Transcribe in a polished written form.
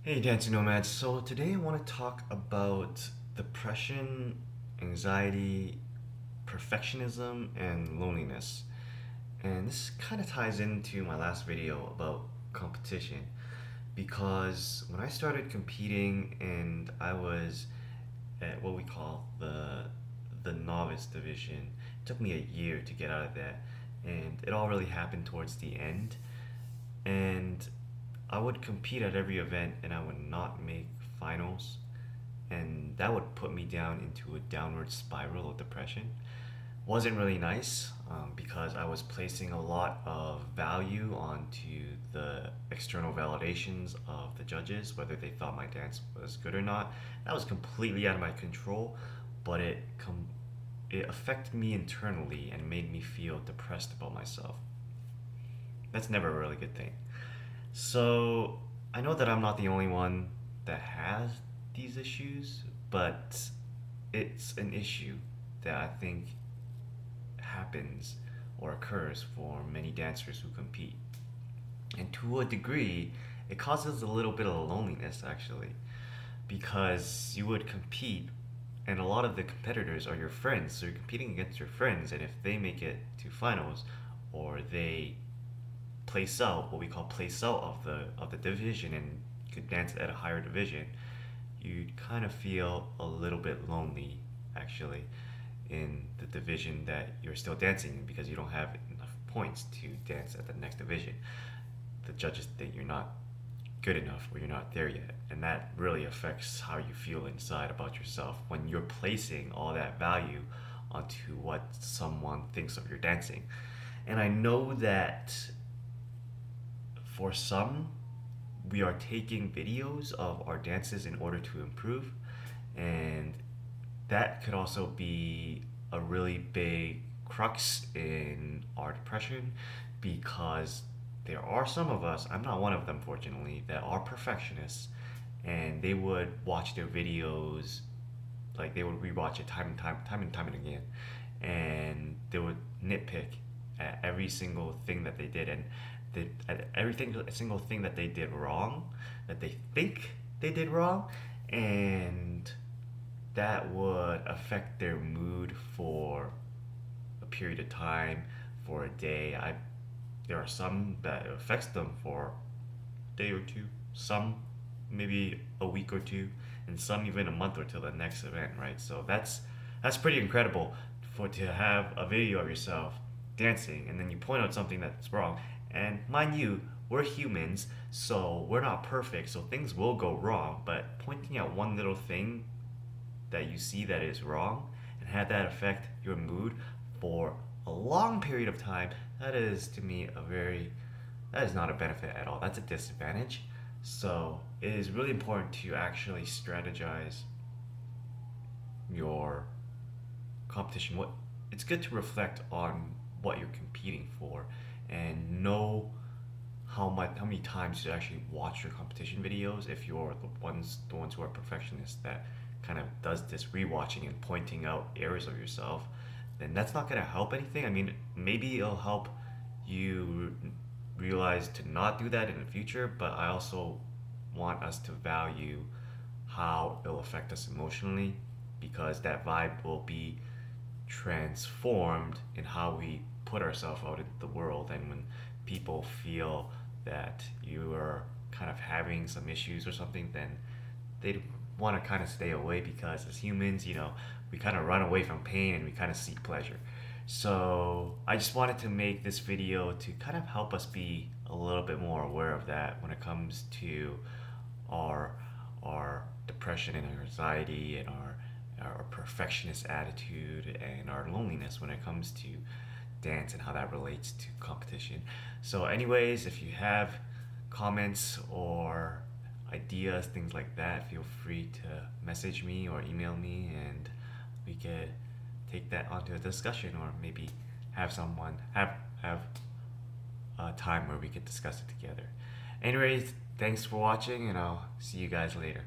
Hey, Dancing Nomads. So today I want to talk about depression, anxiety, perfectionism, and loneliness. And this kind of ties into my last video about competition because when I started competing and I was at what we call the novice division, it took me a year to get out of that, and it all really happened towards the end. And I would compete at every event and I would not make finals, and that would put me down into a downward spiral of depression. Wasn't really nice because I was placing a lot of value onto the external validations of the judges, whether they thought my dance was good or not. That was completely out of my control, but it affected me internally and made me feel depressed about myself. That's never a really good thing. So I know that I'm not the only one that has these issues, but it's an issue that I think happens or occurs for many dancers who compete. And to a degree, it causes a little bit of loneliness actually, because you would compete and a lot of the competitors are your friends, so you're competing against your friends, and if they make it to finals or they place out, what we call place out of the division, and could dance at a higher division, you kind of feel a little bit lonely actually in the division that you're still dancing in because you don't have enough points to dance at the next division. The judges think you're not good enough or you're not there yet, and that really affects how you feel inside about yourself when you're placing all that value onto what someone thinks of your dancing. And I know that for some, we are taking videos of our dances in order to improve, and that could also be a really big crux in our depression because there are some of us, I'm not one of them fortunately, that are perfectionists, and they would watch their videos, like they would rewatch it time and again, and they would nitpick at every single thing that they did, and at everything single thing that they did wrong, that they think they did wrong, and that would affect their mood for a period of time, for a day. There are some that it affects them for a day or two, some maybe a week or two, and some even a month or till the next event, right? So that's pretty incredible for to have a video of yourself dancing and then you point out something that's wrong. And mind you, we're humans, so we're not perfect, so things will go wrong, but pointing out one little thing that you see that is wrong and have that affect your mood for a long period of time, that is to me that is not a benefit at all. That's a disadvantage. So it is really important to actually strategize your competition. What It's good to reflect on what you're competing for and know how many times you actually watch your competition videos if you're the ones who are perfectionists that kind of does this rewatching and pointing out areas of yourself, then that's not going to help anything. I mean, maybe it'll help you realize to not do that in the future, but I also want us to value how it'll affect us emotionally because that vibe will be transformed in how we put ourselves out into the world. And when people feel that you are kind of having some issues or something, then they want to kind of stay away because as humans, we kind of run away from pain and we kind of seek pleasure. So I just wanted to make this video to kind of help us be a little bit more aware of that when it comes to our our depression and our anxiety and our perfectionist attitude and our loneliness when it comes to dance and how that relates to competition. So anyways, if you have comments or ideas, things like that, feel free to message me or email me and we could take that onto a discussion or maybe have a time where we could discuss it together. Anyways, thanks for watching and I'll see you guys later.